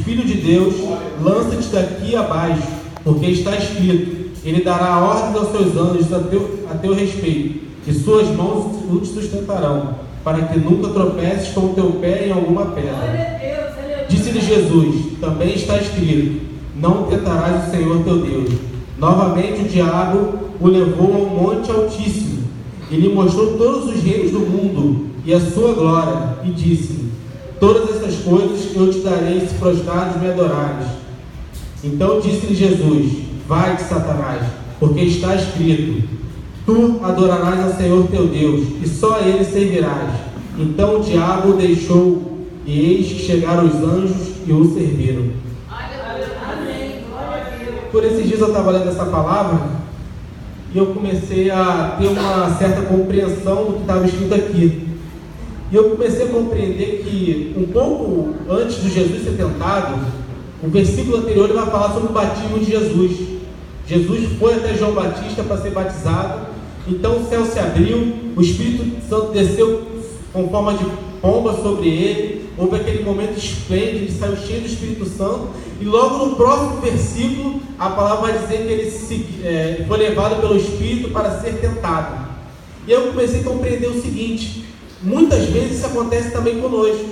Filho de Deus, lança-te daqui abaixo, porque está escrito: Ele dará ordens aos seus anjos a teu respeito, e suas mãos te sustentarão, para que nunca tropeces com o teu pé em alguma pedra. Disse-lhe Jesus: também está escrito: não tentarás o Senhor teu Deus. Novamente o diabo o levou ao monte altíssimo, e lhe mostrou todos os reinos do mundo e a sua glória, e disse-lhe: todas essas coisas eu te darei se prostrados me adorares. Então disse-lhe Jesus: vai-te, Satanás, porque está escrito: tu adorarás ao Senhor teu Deus, e só a Ele servirás. Então o diabo o deixou, e eis que chegaram os anjos e o serviram. Por esses dias eu estava lendo essa palavra, e eu comecei a ter uma certa compreensão do que estava escrito aqui. E eu comecei a compreender que, um pouco antes de Jesus ser tentado, o versículo anterior ele vai falar sobre o batismo de Jesus. Jesus foi até João Batista para ser batizado, então o céu se abriu, o Espírito Santo desceu com forma de pomba sobre ele, houve aquele momento esplêndido, ele saiu cheio do Espírito Santo, e logo no próximo versículo, a palavra vai dizer que ele foi levado pelo Espírito para ser tentado. E eu comecei a compreender o seguinte: muitas vezes isso acontece também conosco.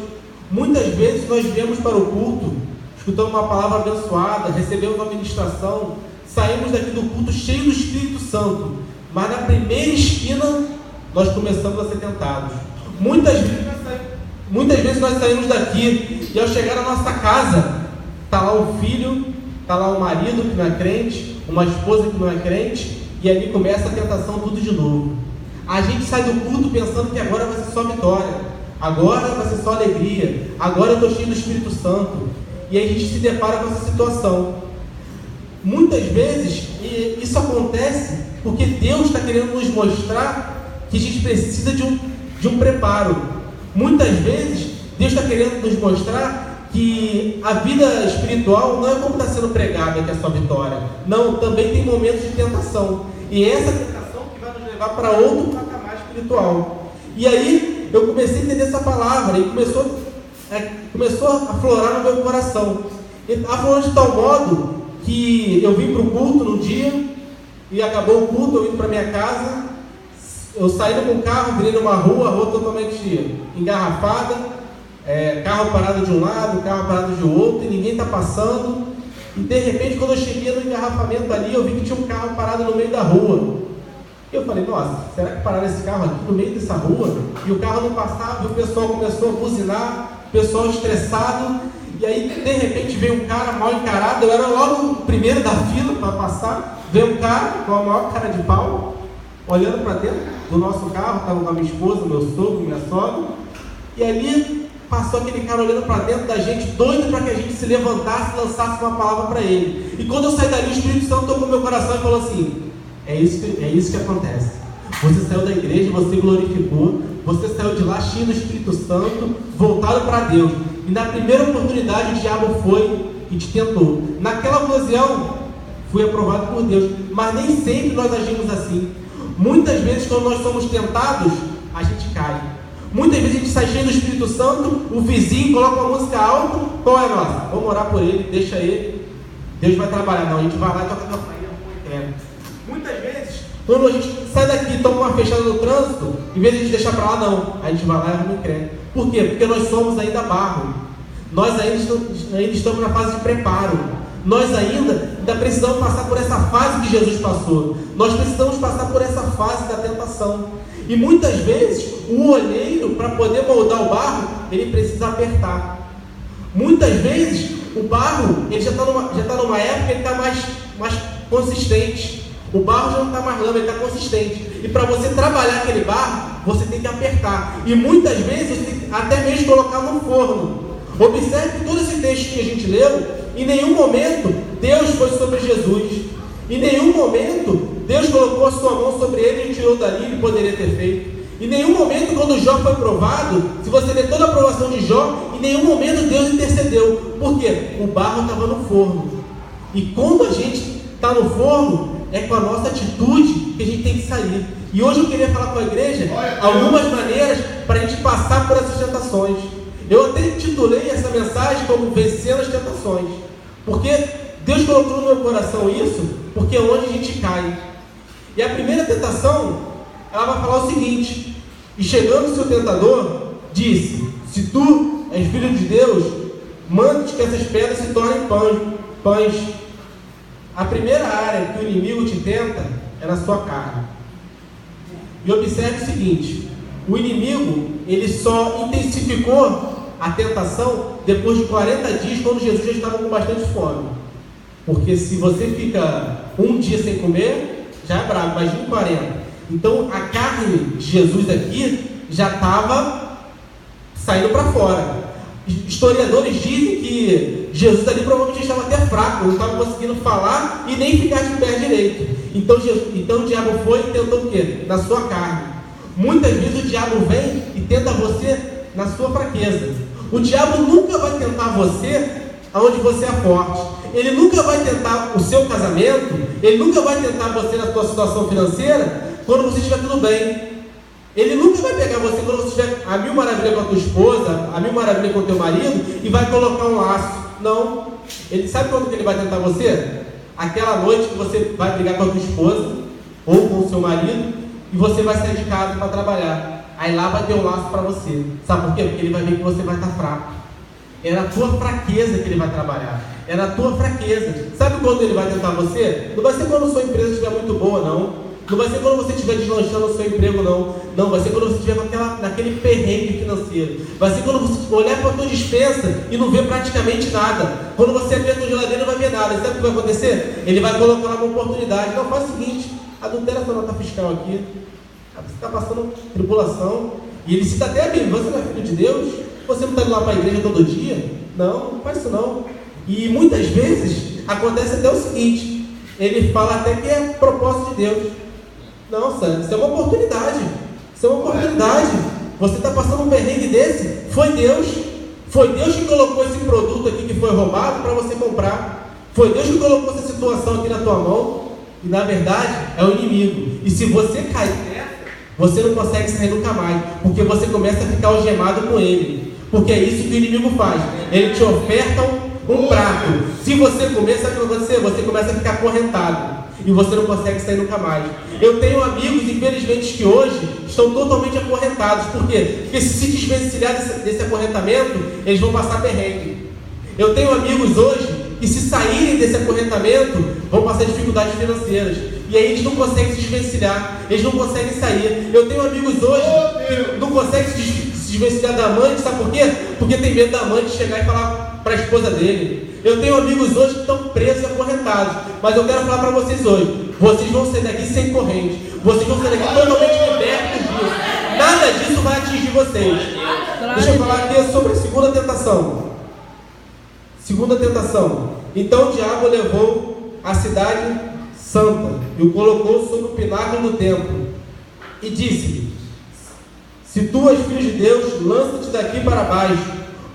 Muitas vezes nós viemos para o culto, escutamos uma palavra abençoada, recebemos uma ministração, saímos daqui do culto cheio do Espírito Santo, mas na primeira esquina nós começamos a ser tentados. Muitas vezes nós saímos daqui e ao chegar na nossa casa, está lá o filho, está lá o marido que não é crente, uma esposa que não é crente, e ali começa a tentação tudo de novo. A gente sai do culto pensando que agora vai ser só vitória, agora vai ser só alegria, agora eu estou cheio do Espírito Santo, e aí a gente se depara com essa situação. Muitas vezes isso acontece porque Deus está querendo nos mostrar que a gente precisa de um preparo. Muitas vezes Deus está querendo nos mostrar que a vida espiritual não é como está sendo pregada, que é só vitória. Não, também tem momentos de tentação, e é essa tentação que vai nos levar para outro patamar espiritual. E aí eu comecei a entender essa palavra e começou a aflorar no meu coração. E aflorou de tal modo que eu vim para o culto num dia, e acabou o culto, eu indo para minha casa, eu saindo com o carro, virei numa rua, a rua totalmente engarrafada, carro parado de um lado, carro parado de outro, e ninguém está passando, e de repente quando eu cheguei no engarrafamento ali, eu vi que tinha um carro parado no meio da rua. Eu falei: nossa, será que pararam esse carro aqui no meio dessa rua? E o carro não passava, e o pessoal começou a buzinar, o pessoal estressado, e aí de repente veio um cara mal encarado, eu era logo o primeiro da fila para passar, veio um cara com a maior cara de pau, olhando para dentro do nosso carro, estava com a minha esposa, meu sogro, minha sogra, e ali passou aquele cara olhando para dentro da gente, doido para que a gente se levantasse e lançasse uma palavra para ele. E quando eu saí dali, o Espírito Santo tocou no meu coração e falou assim: é isso que acontece. Você saiu da igreja, você glorificou, você saiu de lá cheio do Espírito Santo, voltado para Deus, e na primeira oportunidade o diabo foi e te tentou. Naquela ocasião fui aprovado por Deus, mas nem sempre nós agimos assim. Muitas vezes quando nós somos tentados, a gente cai. Muitas vezes a gente sai cheio do Espírito Santo, o vizinho coloca uma música alta, qual é a nossa? Vamos orar por ele, deixa ele, Deus vai trabalhar. Não, a gente vai lá e toca a campainha. Muitas vezes, quando a gente sai daqui e toma uma fechada no trânsito, em vez de a gente deixar para lá, não, a gente vai lá e arruma um crente. Por quê? Porque nós somos ainda barro, nós ainda estamos na fase de preparo. Nós ainda precisamos passar por essa fase que Jesus passou. Nós precisamos passar por essa fase da tentação. E muitas vezes o olheiro, para poder moldar o barro, ele precisa apertar. Muitas vezes o barro ele já está numa época que ele está mais consistente. O barro já não está mais lama, ele está consistente. E para você trabalhar aquele barro, você tem que apertar. E muitas vezes você tem que até mesmo colocar no forno. Observe que todo esse texto que a gente leu, em nenhum momento Deus foi sobre Jesus. Em nenhum momento Deus colocou a sua mão sobre ele e tirou dali, ele poderia ter feito. Em nenhum momento, quando Jó foi provado, se você ler toda a aprovação de Jó, em nenhum momento Deus intercedeu. Por quê? O barro estava no forno. E quando a gente está no forno, é com a nossa atitude que a gente tem que sair. E hoje eu queria falar com a igreja algumas maneiras para a gente passar por essas tentações. Eu até titulei essa mensagem como Vencendo as Tentações, porque Deus colocou no meu coração isso, porque é onde a gente cai. E a primeira tentação, ela vai falar o seguinte: e chegando o seu tentador, disse: se tu és filho de Deus, manda-te que essas pedras se tornem pães. A primeira área que o inimigo te tenta é na sua carne. E observe o seguinte: o inimigo, ele só intensificou a tentação depois de 40 dias, quando Jesus já estava com bastante fome. Porque se você fica um dia sem comer, já é bravo, imagina 40. Então a carne de Jesus aqui já estava saindo para fora. Historiadores dizem que Jesus ali provavelmente estava até fraco, não estava conseguindo falar e nem ficar de pé direito. Então o diabo foi e tentou o quê? Na sua carne. Muitas vezes o diabo vem e tenta você na sua fraqueza. O diabo nunca vai tentar você onde você é forte. Ele nunca vai tentar o seu casamento, ele nunca vai tentar você na sua situação financeira quando você estiver tudo bem. Ele nunca vai pegar você quando você estiver a mil maravilhas com a tua esposa, a mil maravilhas com o teu marido e vai colocar um laço. Não. Ele sabe quando que ele vai tentar você? Aquela noite que você vai brigar com a tua esposa ou com o seu marido e você vai sair de casa para trabalhar. Aí lá vai ter um laço para você. Sabe por quê? Porque ele vai ver que você vai estar fraco. É na tua fraqueza que ele vai trabalhar. É na tua fraqueza. Sabe quando ele vai tentar você? Não vai ser quando a sua empresa estiver muito boa, não. Não vai ser quando você estiver deslanchando o seu emprego, não. Não, vai ser quando você estiver naquele perrengue financeiro. Vai ser quando você olhar para a tua despensa e não ver praticamente nada. Quando você abrir a tua geladeira, não vai ver nada. Sabe o que vai acontecer? Ele vai colocar lá uma oportunidade. Não, faz o seguinte: adultera sua nota fiscal aqui. Você está passando tribulação. E ele cita até a Bíblia: você não é filho de Deus? Você não está indo lá para a igreja todo dia? Não, não faz isso não. E muitas vezes acontece até o seguinte: ele fala até que é propósito de Deus. Não, Sandro, isso é uma oportunidade. Isso é uma oportunidade. Você está passando um perrengue desse? Foi Deus. Foi Deus que colocou esse produto aqui que foi roubado para você comprar. Foi Deus que colocou essa situação aqui na tua mão. E na verdade é o inimigo. E se você cair nessa, você não consegue sair nunca mais, porque você começa a ficar algemado com ele. Porque é isso que o inimigo faz. Ele te oferta um prato. Se você comer, sabe o que vai acontecer? Você começa a ficar acorrentado. E você não consegue sair nunca mais. Eu tenho amigos, infelizmente, que hoje estão totalmente acorrentados. Por quê? Porque se desvencilhar desse acorrentamento, eles vão passar perrengue. Eu tenho amigos hoje que, se saírem desse acorrentamento, vão passar dificuldades financeiras. E aí eles não conseguem se desvencilhar. Eles não conseguem sair. Eu tenho amigos hoje que não conseguem se desvencilhar da amante. Sabe por quê? Porque tem medo da amante chegar e falar para a esposa dele. Eu tenho amigos hoje que estão presos e acorrentados. Mas eu quero falar para vocês hoje: vocês vão sair daqui sem corrente. Vocês vão sair daqui totalmente libertos disso. Nada disso vai atingir vocês. Deixa eu falar aqui sobre a segunda tentação. Segunda tentação. Então o diabo levou a cidade santa e o colocou sobre o pináculo do templo e disse-lhe: se tu és filho de Deus, lança-te daqui para baixo,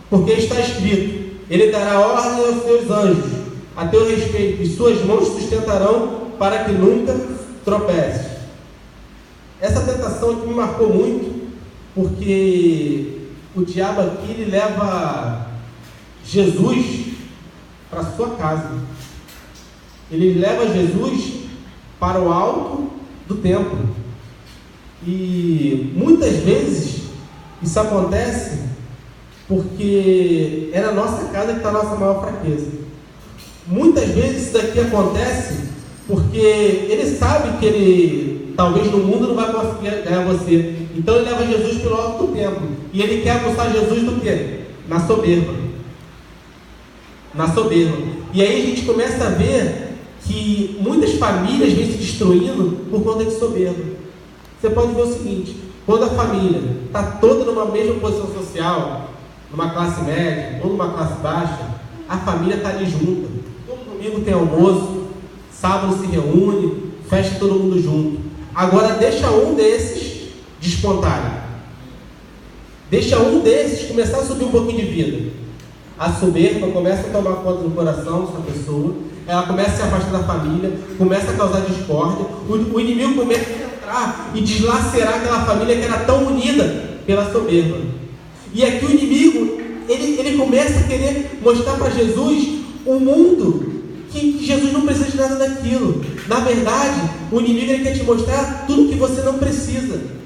porque está escrito: ele dará ordem aos seus anjos a teu respeito, e suas mãos sustentarão para que nunca tropeces. Essa tentação aqui me marcou muito, porque o diabo aqui, ele leva Jesus para a sua casa. Ele leva Jesus para o alto do templo. E muitas vezes isso acontece porque é na nossa casa que está a nossa maior fraqueza. Muitas vezes isso daqui acontece porque ele sabe que ele, talvez no mundo, não vai conseguir ganhar você. Então ele leva Jesus pelo alto do templo. E ele quer acusar Jesus do quê? Na soberba. Na soberba. E aí a gente começa a ver que muitas famílias vêm se destruindo por conta de soberba. Você pode ver o seguinte: quando a família está toda numa mesma posição social, numa classe média ou numa classe baixa, a família está ali junta. Todo domingo tem almoço, sábado se reúne, fecha todo mundo junto. Agora deixa um desses despontar. Deixa um desses começar a subir um pouquinho de vida. A soberba começa a tomar conta do coração dessa pessoa, ela começa a se afastar da família, começa a causar discórdia, o inimigo começa a entrar e deslacerar aquela família que era tão unida pela soberba. E aqui o inimigo, ele começa a querer mostrar para Jesus um mundo que Jesus não precisa de nada daquilo. Na verdade, o inimigo ele quer te mostrar tudo que você não precisa.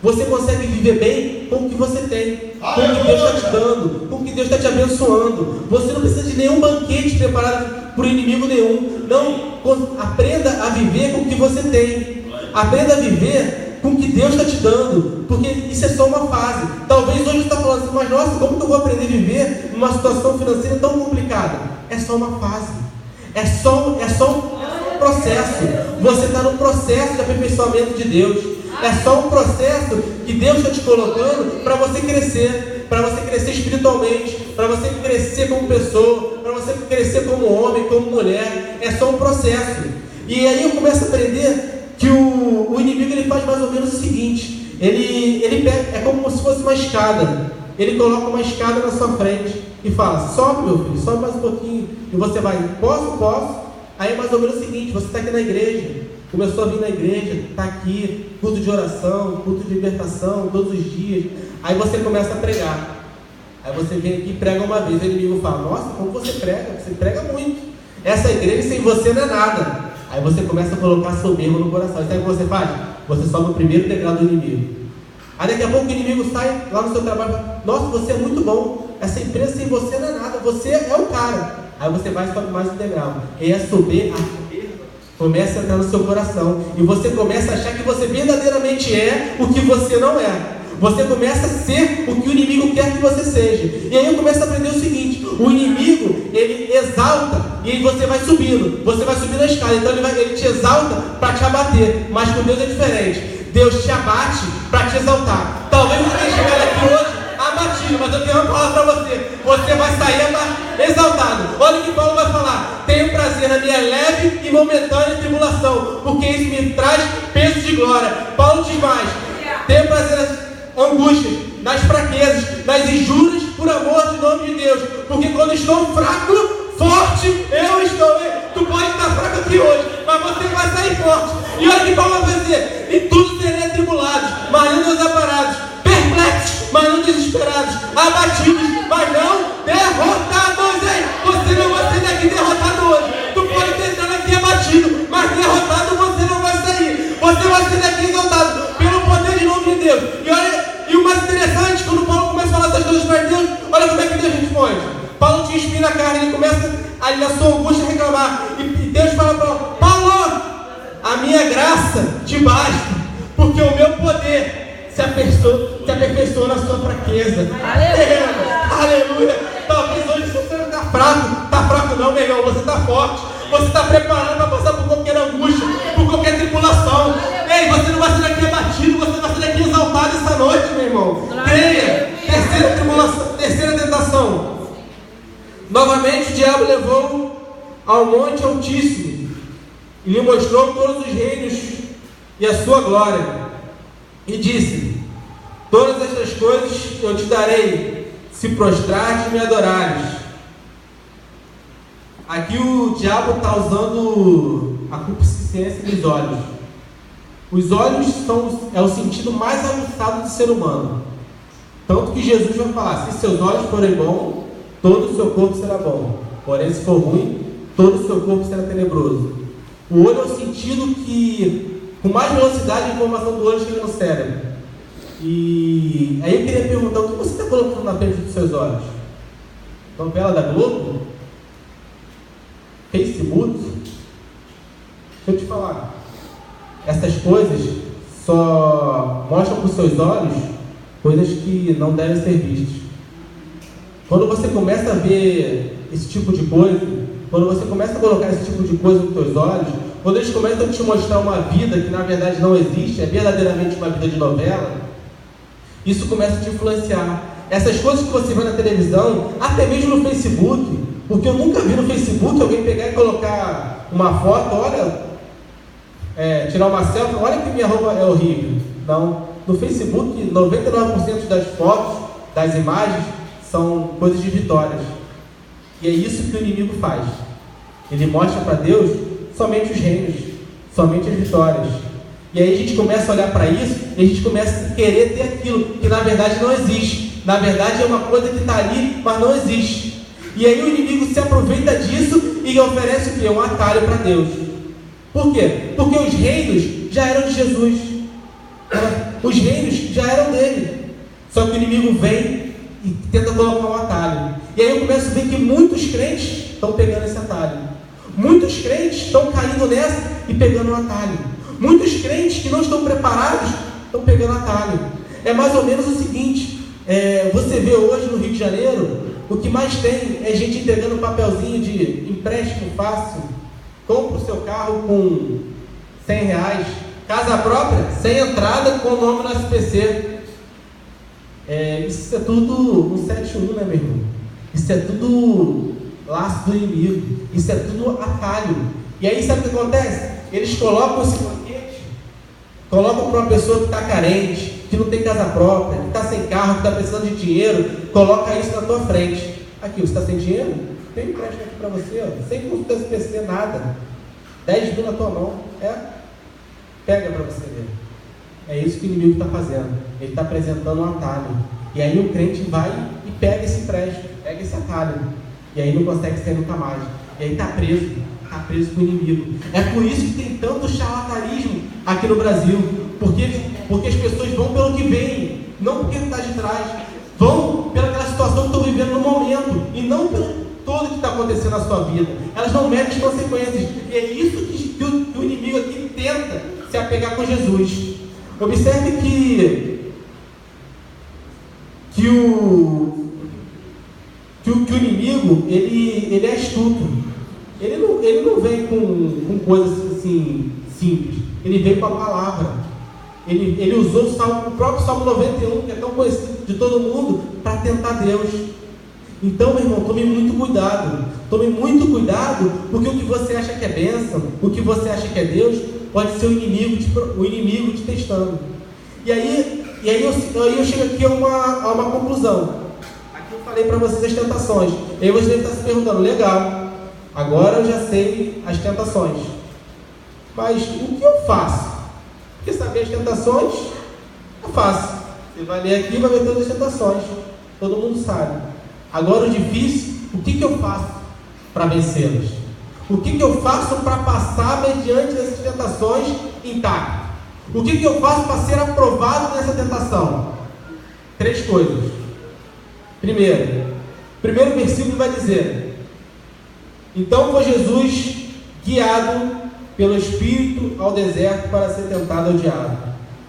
Você consegue viver bem com o que você tem, com o que Deus está te dando, com o que Deus está te abençoando. Você não precisa de nenhum banquete preparado por inimigo nenhum. Não, aprenda a viver com o que você tem. Aprenda a viver com o que Deus está te dando, porque isso é só uma fase. Talvez hoje você está falando assim, mas nossa, como que eu vou aprender a viver numa situação financeira tão complicada? É só uma fase, é só um processo. Você está no processo de aperfeiçoamento de Deus. É só um processo que Deus está te colocando para você crescer espiritualmente, para você crescer como pessoa, para você crescer como homem, como mulher. É só um processo. E aí eu começo a aprender que o inimigo ele faz mais ou menos o seguinte: ele pega, é como se fosse uma escada. Ele coloca uma escada na sua frente e fala: sobe, meu filho, sobe mais um pouquinho. E você vai: posso. Aí é mais ou menos o seguinte: você está aqui na igreja, começou a vir na igreja, está aqui, culto de oração, culto de libertação, todos os dias. Aí você começa a pregar. Aí você vem aqui e prega uma vez. O inimigo fala: nossa, como você prega? Você prega muito. Essa igreja sem você não é nada. Aí você começa a colocar soberba no coração. E sabe o que você faz? Você sobe o primeiro degrau do inimigo. Aí daqui a pouco o inimigo sai lá no seu trabalho e fala: nossa, você é muito bom. Essa empresa sem você não é nada. Você é o cara. Aí você vai e sobe mais um degrau. E a soberba começa a entrar no seu coração. E você começa a achar que você verdadeiramente é o que você não é. Você começa a ser o que o inimigo quer que você seja. E aí eu começo a aprender o seguinte: o inimigo, ele exalta e aí você vai subindo. Você vai subir na escada. Então ele te exalta para te abater. Mas com Deus é diferente. Deus te abate para te exaltar. Talvez você tenha chegado aqui hoje abatido, mas eu tenho uma palavra para você. Você vai sair exaltado. Olha o que Paulo vai falar: tenho prazer na minha leve e momentânea tribulação, porque isso me traz peso de glória. Paulo diz mais: tenho prazer nas angústias, nas fraquezas, nas injúrias, por amor do nome de Deus, porque quando estou fraco, forte eu estou. Tu pode estar fraco aqui hoje, mas você vai sair forte. E olha o que Paulo vai dizer: em tudo serei atribulados, mas não desamparados, perplexos, mas não desesperados, abatidos, mas não derrotados. Hein? Você não vai sair daqui derrotado hoje. Tu pode ter entrado aqui abatido, mas derrotado você não vai sair. Você vai sair daqui exaltado pelo poder de nome de Deus. E o mais interessante, quando Paulo começa a falar essas coisas para Deus, olha como é que Deus responde. Paulo tinha espinho na carne, ele começa ali na sua angústia a reclamar. E Deus fala para Paulo: a minha graça te basta, porque o meu poder se aperfeiçoa na sua fraqueza. Aleluia! Talvez hoje você não está fraco não, meu irmão, você está forte. Você está preparado para passar por qualquer angústia, por qualquer tribulação. Ei, você não vai sair daqui abatido, você vai sair daqui exaltado essa noite, meu irmão. Creia. Terceira tentação. Novamente o diabo levou ao monte altíssimo e lhe mostrou todos os reinos e a sua glória. E disse: todas estas coisas eu te darei, se prostrares e me adorares. Aqui o diabo está usando a concupiscência dos olhos. Os olhos é o sentido mais aguçado do ser humano. Tanto que Jesus vai falar: se seus olhos forem bons, todo o seu corpo será bom. Porém, se for ruim, todo o seu corpo será tenebroso. O olho é o sentido que, com mais velocidade, a informação do olho chega no cérebro. E aí eu queria perguntar: o que você está colocando na frente dos seus olhos? Novela da Globo? Facebook? Deixa eu te falar, essas coisas só mostram para os seus olhos coisas que não devem ser vistas. Quando você começa a ver esse tipo de coisa, quando você começa a colocar esse tipo de coisa nos seus olhos, quando eles começam a te mostrar uma vida que na verdade não existe, é verdadeiramente uma vida de novela, isso começa a te influenciar. Essas coisas que você vê na televisão, até mesmo no Facebook, porque eu nunca vi no Facebook alguém pegar e colocar uma foto, olha, tirar uma selfie, olha que minha roupa é horrível. Não, no Facebook 99% das fotos, das imagens, são coisas de vitórias. E é isso que o inimigo faz. Ele mostra para Deus somente os reinos, somente as vitórias. E aí a gente começa a olhar para isso e a gente começa a querer ter aquilo que na verdade não existe. Na verdade é uma coisa que está ali, mas não existe. E aí o inimigo se aproveita disso e oferece o quê? Um atalho para Deus. Por quê? Porque os reinos já eram de Jesus. Os reinos já eram dele. Só que o inimigo vem e tenta colocar um atalho. E aí eu começo a ver que muitos crentes estão pegando esse atalho. Muitos crentes estão caindo nessa e pegando um atalho. Muitos crentes que não estão preparados estão pegando atalho. É mais ou menos o seguinte, você vê hoje no Rio de Janeiro, o que mais tem é gente entregando um papelzinho de empréstimo fácil. Compra o seu carro com R$100, casa própria, sem entrada, com o nome no SPC. Isso é tudo 171, né, meu irmão? Isso é tudo laço do inimigo. Isso é tudo atalho. E aí sabe o que acontece? Eles colocam esse banquete, colocam para uma pessoa que está carente, que não tem casa própria, que está sem carro, que está precisando de dinheiro, coloca isso na tua frente. Aqui, você está sem dinheiro? Tem empréstimo aqui para você, ó, sem custo do SPC, nada. 10 mil na tua mão. Pega para você ver. É isso que o inimigo está fazendo. Ele está apresentando um atalho. E aí o crente vai e pega esse empréstimo, pega esse atalho. E aí não consegue sair nunca mais. E aí está preso com o inimigo. É por isso que tem tanto charlatanismo aqui no Brasil. Porque as pessoas vão pelo que vem, não porque está de trás. Vão pela situação que estão vivendo no momento, e não pelo todo que está acontecendo na sua vida. Elas não medem as consequências. E é isso que o inimigo aqui tenta se apegar com Jesus. Observe que o inimigo, ele é astuto. Ele não vem com coisas assim simples. Ele vem com a palavra. Ele usou o próprio Salmo 91, que é tão conhecido de todo mundo, para tentar Deus. Então, meu irmão, tome muito cuidado. Tome muito cuidado, porque o que você acha que é bênção, o que você acha que é Deus, pode ser o inimigo te testando. E aí eu chego aqui a uma conclusão. Aqui eu falei para vocês as tentações. E aí você deve estar se perguntando, legal, agora eu já sei as tentações. Mas o que eu faço? Porque saber as tentações é fácil. Você vai ler aqui e vai ver todas as tentações. Todo mundo sabe. Agora o difícil, o que eu faço para vencê-las? O que eu faço para passar mediante essas tentações intacto? O que eu faço para ser aprovado nessa tentação? 3 coisas. Primeiro versículo vai dizer: então foi Jesus guiado pelo Espírito ao deserto para ser tentado ao diabo.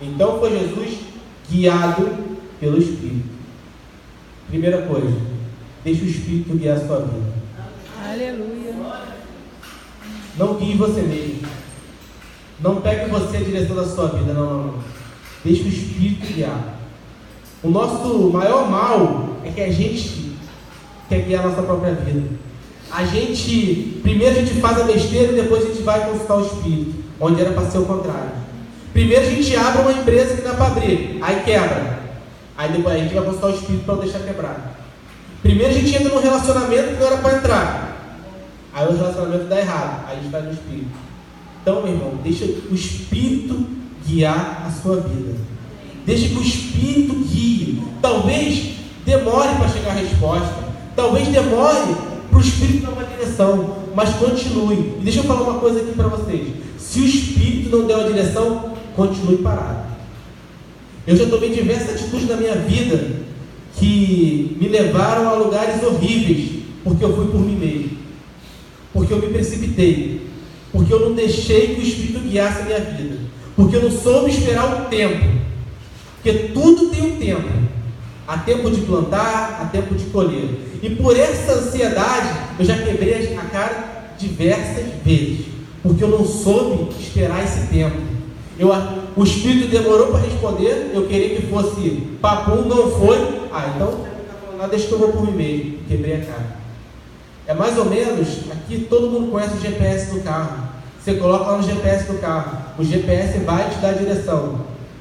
Então foi Jesus guiado pelo Espírito. Primeira coisa, deixa o Espírito guiar a sua vida. Aleluia. Não guie você mesmo. Não pegue você a direção da sua vida, não. Deixa o Espírito guiar. O nosso maior mal é que a gente quer guiar a nossa própria vida. Primeiro a gente faz a besteira e depois a gente vai consultar o Espírito, onde era para ser o contrário. Primeiro a gente abre uma empresa que não é para abrir, aí quebra. Aí depois a gente vai consultar o Espírito para não deixar quebrar. Primeiro a gente entra num relacionamento que não era para entrar, aí o relacionamento dá errado, aí a gente vai no Espírito. Então, meu irmão, deixa o Espírito guiar a sua vida. Deixa que o Espírito guie. Talvez demore para chegar a resposta, talvez demore para o Espírito dar uma direção, mas continue. E deixa eu falar uma coisa aqui para vocês: se o Espírito não der uma direção, continue parado. Eu já tomei diversas atitudes na minha vida que me levaram a lugares horríveis, porque eu fui por mim mesmo, porque eu me precipitei, porque eu não deixei que o Espírito guiasse a minha vida, porque eu não soube esperar o tempo, porque tudo tem um tempo. Há tempo de plantar, há tempo de colher. E por essa ansiedade, eu já quebrei a cara diversas vezes, porque eu não soube esperar esse tempo. O Espírito demorou para responder, eu queria que fosse papum, não foi. Então, deixa que eu vou por mim mesmo. Quebrei a cara. É mais ou menos, aqui todo mundo conhece o GPS do carro. Você coloca lá no GPS do carro, o GPS vai te dar a direção.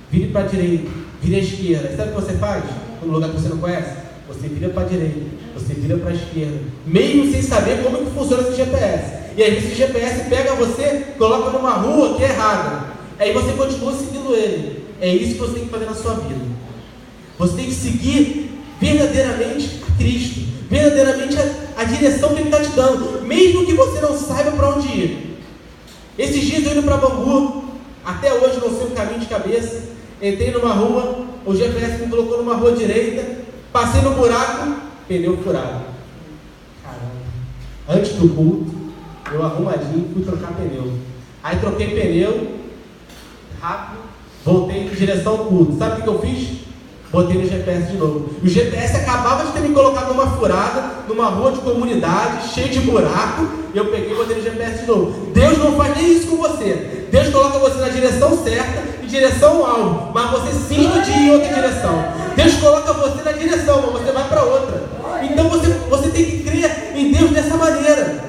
Vire para a direita, vire à esquerda. Sabe o que você faz? No lugar que você não conhece? Você vira para a direita, você vira para a esquerda, mesmo sem saber como que funciona esse GPS. E aí esse GPS pega você, coloca numa rua que é errada. Aí você continua seguindo ele. É isso que você tem que fazer na sua vida. Você tem que seguir verdadeiramente a Cristo, verdadeiramente a direção que Ele está te dando, mesmo que você não saiba para onde ir. Esses dias eu indo para Bangu, até hoje não sei o caminho de cabeça, entrei numa rua, o GPS me colocou numa rua direita, passei no buraco, pneu furado. Caramba. Antes do culto, eu arrumadinho, fui trocar pneu. Aí troquei pneu, rápido, voltei em direção ao culto. Sabe o que eu fiz? Botei no GPS de novo. E o GPS acabava de ter me colocado numa furada, numa rua de comunidade, cheio de buraco, e eu peguei e botei no GPS de novo. Deus não faz nem isso com você. Deus coloca você na direção certa, em direção ao alvo, mas você cisma de ir em outra direção. Deus coloca você na direção, mas você vai para outra. Então você tem que crer em Deus dessa maneira.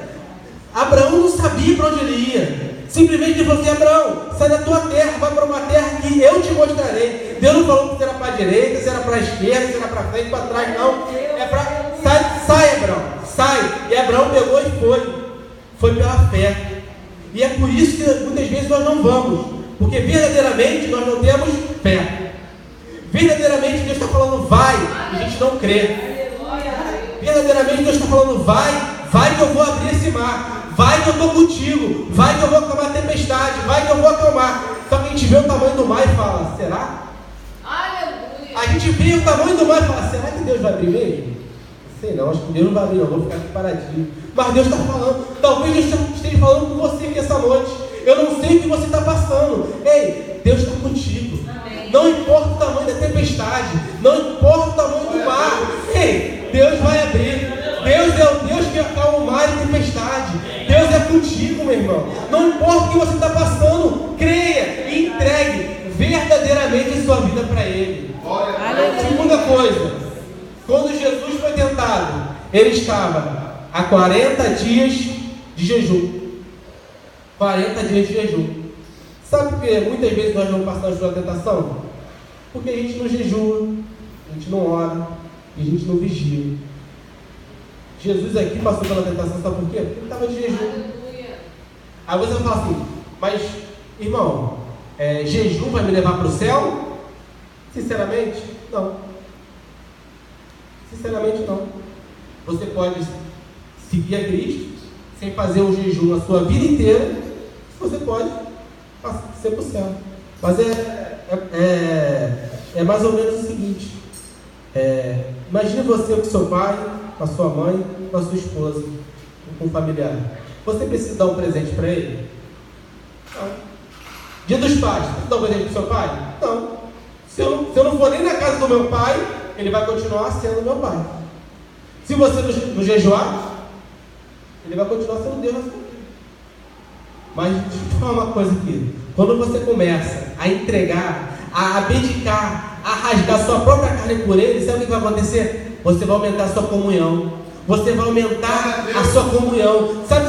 Abraão não sabia para onde ele ia. Simplesmente ele falou assim: Abraão, sai da tua terra, vai para uma terra que eu te mostrarei. Deus não falou que era para a direita, se era para a esquerda, se era para frente, para trás, não. É para... Sai, Abraão, sai. E Abraão pegou e foi pela fé. E é por isso que muitas vezes nós não vamos, porque verdadeiramente nós não temos fé. Verdadeiramente Deus está falando vai, e a gente não crê. Verdadeiramente Deus está falando vai que eu vou abrir esse mar. Vai que eu estou contigo, vai que eu vou acalmar a tempestade, vai que eu vou acalmar. Só que a gente vê o tamanho do mar e fala: será? Aleluia. A gente vê o tamanho do mar e fala: será que Deus vai abrir mesmo? Sei não, acho que Deus não vai abrir não, vou ficar aqui paradinho. Mas Deus está falando, talvez Deus esteja falando com você aqui essa noite. Eu não sei o que você está passando. Ei, Deus está contigo. Amém. Não importa o tamanho da tempestade, não importa o tamanho do mar. Ei, Deus vai abrir. Deus é o Deus que acalma o mar e tempestade. Deus é contigo, meu irmão. Não importa o que você está passando, creia e entregue verdadeiramente a sua vida para Ele. Segunda coisa, quando Jesus foi tentado, Ele estava há 40 dias de jejum. 40 dias de jejum. Sabe por que muitas vezes nós não passamos pela tentação? Porque a gente não jejua, a gente não ora e a gente não vigia. Jesus aqui passou pela tentação, sabe por quê? Porque ele estava de jejum. Aí você vai falar assim: mas, irmão, jejum vai me levar para o céu? Sinceramente, não. Sinceramente, não. Você pode seguir a Cristo sem fazer o jejum a sua vida inteira. Você pode ser para o céu. Mas é mais ou menos o seguinte: imagine você com seu pai, com a sua mãe, com a sua esposa, com um familiar. Você precisa dar um presente para ele? Não. Dia dos pais, você precisa dar um presente para o seu pai? Não. Se eu não for nem na casa do meu pai, ele vai continuar sendo meu pai. Se você não jejuar, ele vai continuar sendo Deus na sua vida. Mas deixa eu te falar uma coisa aqui. Quando você começa a entregar, a abdicar, a rasgar sua própria carne por ele, sabe o que vai acontecer? Você vai aumentar a sua comunhão. Você vai aumentar a sua comunhão. Sabe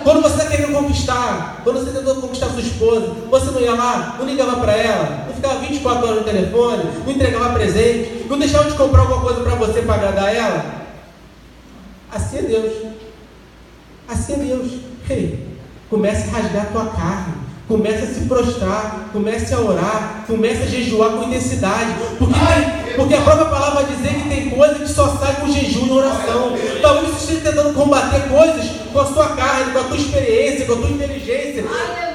quando você está querendo conquistar, quando você tentou conquistar sua esposa, você não ia lá, não ligava para ela, não ficava 24 horas no telefone, não entregava presente, não deixava de comprar alguma coisa para você para agradar ela? Assim é Deus. Assim é Deus. Ei, comece a rasgar a tua carne. Comece a se prostrar, comece a orar, comece a jejuar com intensidade, porque a própria palavra vai dizer que tem coisa que só sai com jejum e oração. Talvez você esteja tentando combater coisas com a sua carne, com a tua experiência, com a tua inteligência,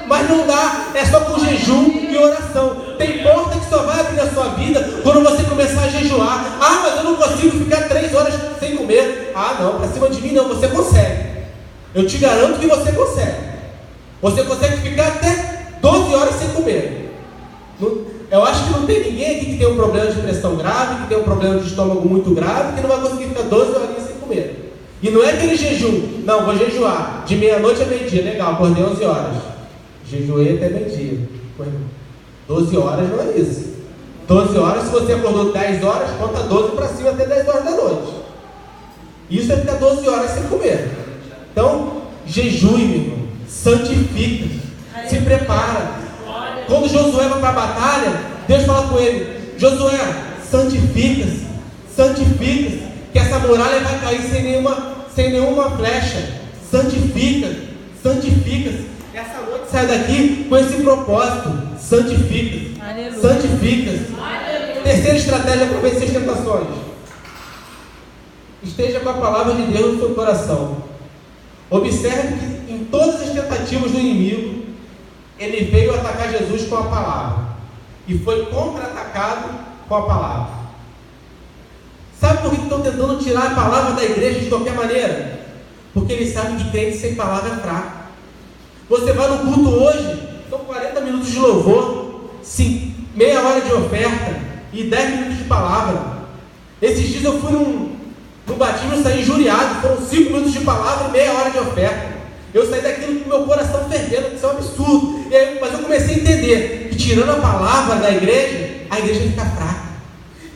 mas não dá, é só com jejum e oração. Tem porta que só vai abrir na sua vida quando você começar a jejuar. Ah, mas eu não consigo ficar 3 horas sem comer. Ah não, para cima de mim não, você consegue. Eu te garanto que você consegue. Você consegue ficar até 12 horas sem comer. Eu acho que não tem ninguém aqui que tem um problema de pressão grave, que tem um problema de estômago muito grave, que não vai conseguir ficar 12 horas sem comer. E não é aquele jejum. Não, vou jejuar de meia-noite a meio-dia. Legal, acordei 11 horas. Jejuei até meio-dia. 12 horas não é isso. 12 horas, se você acordou 10 horas, conta 12 para cima até 10 horas da noite. Isso é ficar 12 horas sem comer. Então, jejue, meu irmão. Santifica, se prepara. Quando Josué vai para a batalha, Deus fala com ele: Josué, santifica-se, santifica-se, que essa muralha vai cair sem nenhuma flecha. Santifica-se. Essa noite sai daqui com esse propósito: santifica-se, santifica-se. Terceira estratégia para vencer as tentações: esteja com a palavra de Deus no seu coração. Observe que em todas as tentativas do inimigo, ele veio atacar Jesus com a palavra. E foi contra-atacado com a palavra. Sabe por que estão tentando tirar a palavra da igreja de qualquer maneira? Porque eles sabem que crente sem palavra é fraco. Você vai no culto hoje, são 40 minutos de louvor, meia hora de oferta e 10 minutos de palavra. Esses dias eu fui no batismo e saí injuriado, foram 5 minutos de palavra e meia hora de oferta. Eu saí daquilo com meu coração fervendo, isso é um absurdo. Mas eu comecei a entender que tirando a palavra da igreja, a igreja fica fraca.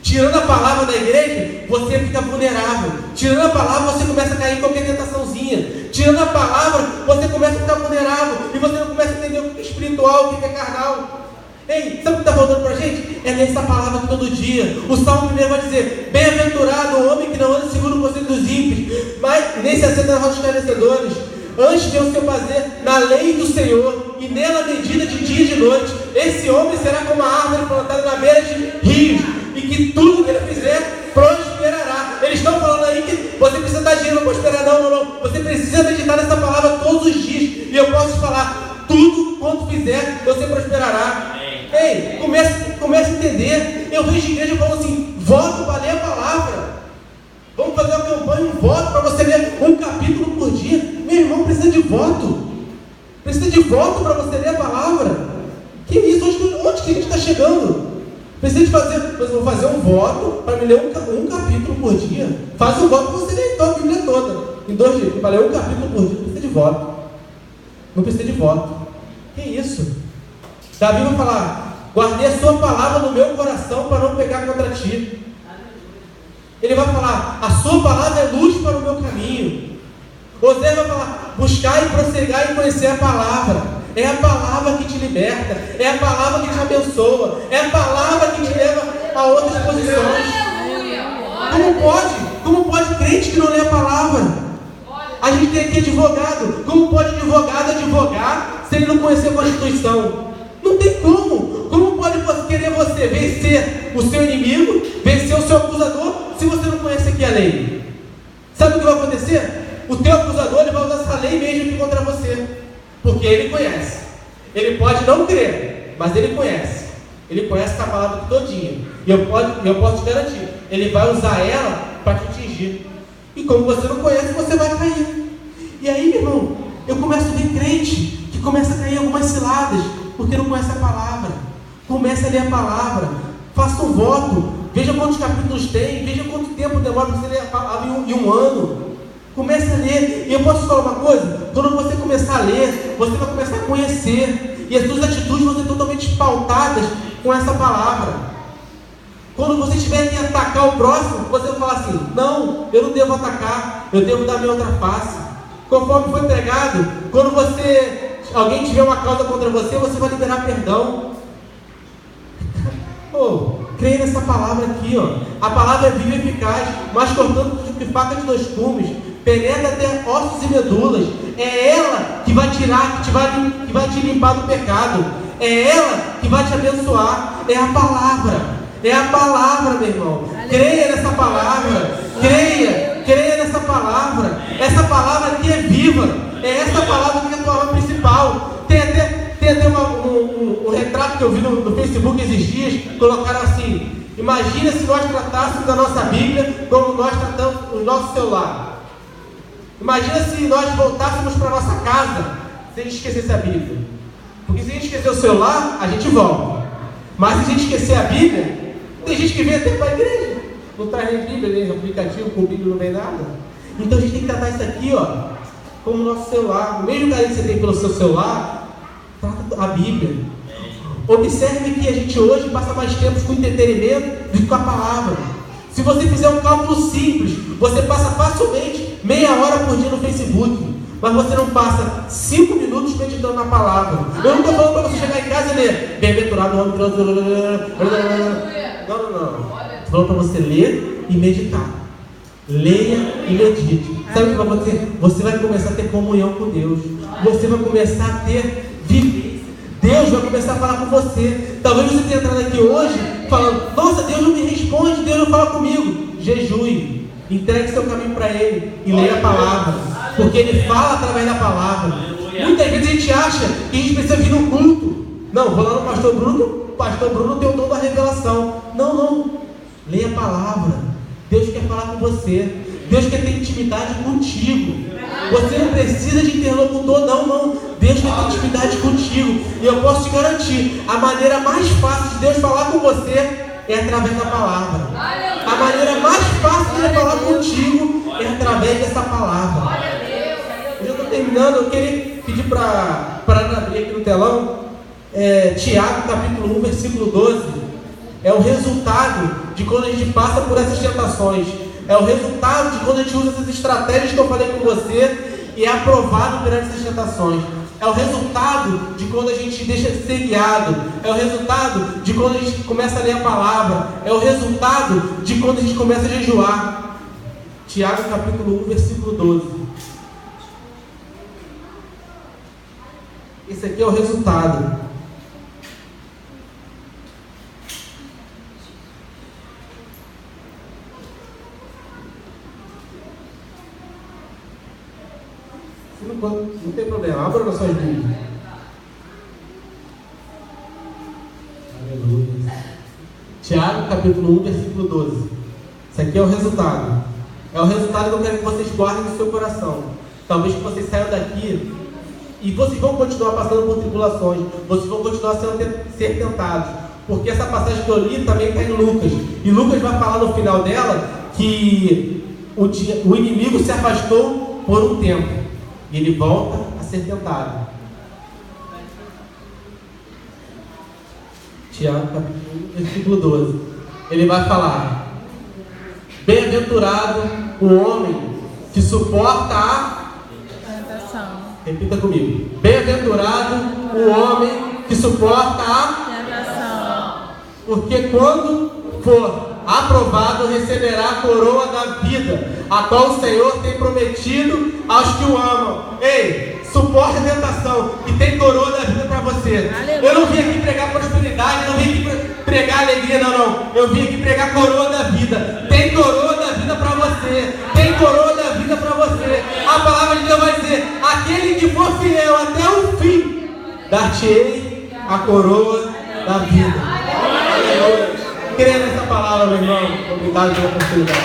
Tirando a palavra da igreja, você fica vulnerável. Tirando a palavra, você começa a cair em qualquer tentaçãozinha. Tirando a palavra, você começa a ficar vulnerável. E você não começa a entender o que é espiritual, o que é carnal. Ei, sabe o que está faltando para a gente? É ler essa palavra todo dia. O Salmo 1 vai dizer: bem-aventurado o homem que não anda segundo o conselho dos ímpios, mas nem se assenta na roda dos escarnecedores. Antes tem o seu prazer na lei do Senhor, e nela medida de dia e de noite. Esse homem será como a árvore plantada na beira de rios, e que tudo que ele fizer prosperará. Eles estão falando aí que você precisa dar dinheiro para prosperar. Não. Você precisa meditar nessa palavra todos os dias. E eu posso te falar: tudo quanto fizer, você prosperará. Ei, comece a entender. Eu vejo igreja falando assim: voto para ler a palavra. Vamos fazer uma campanha, um voto para você ler um capítulo por dia. Meu irmão, precisa de voto. Precisa de voto para você ler a palavra. Que isso? Onde que a gente está chegando? Precisa de fazer, mas vou fazer um voto para me ler um capítulo por dia. Faz um voto para você ler então a Bíblia toda. Em 2 dias, para ler um capítulo por dia. Não precisa de voto. Não precisa de voto. Que isso? Davi vai falar: guardei a sua palavra no meu coração para não pecar contra ti. Ele vai falar: a sua palavra é luz para o meu caminho. Osé vai falar: buscar e prosseguir e conhecer a palavra. É a palavra que te liberta, é a palavra que te abençoa, é a palavra que te leva a outras posições. Como pode crente que não lê a palavra? A gente tem aqui advogado. Como pode advogado advogar se ele não conhecer a Constituição? Não tem como. Como pode querer você vencer o seu inimigo, vencer o seu acusador, se você não conhece aqui a lei? Sabe o que vai acontecer? O teu acusador, ele vai usar essa lei mesmo aqui contra você, porque ele conhece. Ele pode não crer, mas ele conhece. Ele conhece essa palavra todinha. E eu posso te garantir, ele vai usar ela para te atingir. E como você não conhece, você vai cair. E aí, meu irmão, eu começo a ver crente que começa a cair em algumas ciladas, porque não conhece a palavra. Comece a ler a palavra. Faça um voto. Veja quantos capítulos tem. Veja quanto tempo demora para você ler a palavra em um ano. Comece a ler. E eu posso te falar uma coisa: quando você começar a ler, você vai começar a conhecer. E as suas atitudes vão ser totalmente pautadas com essa palavra. Quando você tiver que atacar o próximo, você vai falar assim: não, eu não devo atacar, eu devo dar minha outra face. Conforme foi pregado, quando alguém tiver uma causa contra você, você vai liberar perdão. Creia nessa palavra aqui, ó. A palavra é viva e eficaz, mais cortando que faca de 2 gumes, penetra até ossos e medulas. É ela que vai tirar, que vai te limpar do pecado. É ela que vai te abençoar. É a palavra. É a palavra, meu irmão. Creia nessa palavra. Creia nessa palavra. Essa palavra aqui é viva. É essa palavra que é a palavra principal. Tem até um retrato que eu vi no Facebook esses dias. Colocaram assim: imagina se nós tratássemos a nossa Bíblia como nós tratamos o nosso celular. Imagina se nós voltássemos para a nossa casa se a gente esquecesse a Bíblia. Porque se a gente esquecer o celular, a gente volta. Mas se a gente esquecer a Bíblia, tem gente que vem até para a igreja, não traz nem Bíblia, nem aplicativo, com Bíblia não vem nada. Então a gente tem que tratar isso aqui, ó, como o nosso celular. O mesmo carinho que você tem pelo seu celular, trata a Bíblia. Observe que a gente hoje passa mais tempo com entretenimento do que com a palavra. Se você fizer um cálculo simples, você passa facilmente meia hora por dia no Facebook, mas você não passa 5 minutos meditando na palavra. Eu não estou falando para você chegar em casa e ler bem-aventurado o homem. Não. Estou falando para você ler e meditar. Leia e medite. Sabe o que vai acontecer? Você vai começar a ter comunhão com Deus. Você vai começar a ter vivência. Deus vai começar a falar com você. Talvez você tenha entrado aqui hoje falando: nossa, Deus não me responde, Deus não fala comigo. Jejue. Entregue seu caminho para Ele e leia a palavra, porque Ele fala através da palavra. Muitas vezes a gente acha que a gente precisa vir no culto. Não, vou lá no pastor Bruno, o pastor Bruno tem o dom da revelação. Não. Leia a palavra. Deus quer falar com você. Deus quer ter intimidade contigo. Você não precisa de interlocutor, não. Deus quer ter intimidade contigo. E eu posso te garantir, a maneira mais fácil de Deus falar com você é através da palavra. A maneira mais fácil de Ele falar contigo é através dessa palavra. Eu já estou terminando, eu queria pedir para Ana abrir aqui no telão, Tiago capítulo 1, versículo 12. É o resultado de quando a gente passa por essas tentações. É o resultado de quando a gente usa essas estratégias que eu falei com você e é aprovado perante essas tentações. É o resultado de quando a gente deixa de ser guiado. É o resultado de quando a gente começa a ler a palavra. É o resultado de quando a gente começa a jejuar. Tiago capítulo 1, versículo 12. Esse aqui é o resultado. Não tem problema, abra nas suas Bíblias. Aleluia. Tiago, capítulo 1, versículo 12. Isso aqui é o resultado. É o resultado que eu quero que vocês guardem no seu coração. Talvez que vocês saiam daqui e vocês vão continuar passando por tribulações. Vocês vão continuar ser tentados. Porque essa passagem que eu li também está em Lucas. E Lucas vai falar no final dela que o inimigo se afastou por um tempo. E ele volta a ser tentado. Tiago, capítulo 1, versículo 12. Ele vai falar: bem-aventurado o homem que suporta a tentação. Repita comigo. Bem-aventurado o homem que suporta a tentação. Porque quando for aprovado, receberá a coroa da vida, a qual o Senhor tem prometido aos que o amam. Ei, suporte a tentação e tem coroa da vida para você. Aleluia. Eu não vim aqui pregar prosperidade, eu não vim aqui pregar alegria, não. Eu vim aqui pregar coroa da vida. Tem coroa da vida para você. Tem coroa da vida para você. A palavra de Deus vai dizer: aquele que for fiel até o fim, dar-te-ei a coroa da vida. Aleluia. Creia nessa palavra, meu irmão. Obrigado pela oportunidade.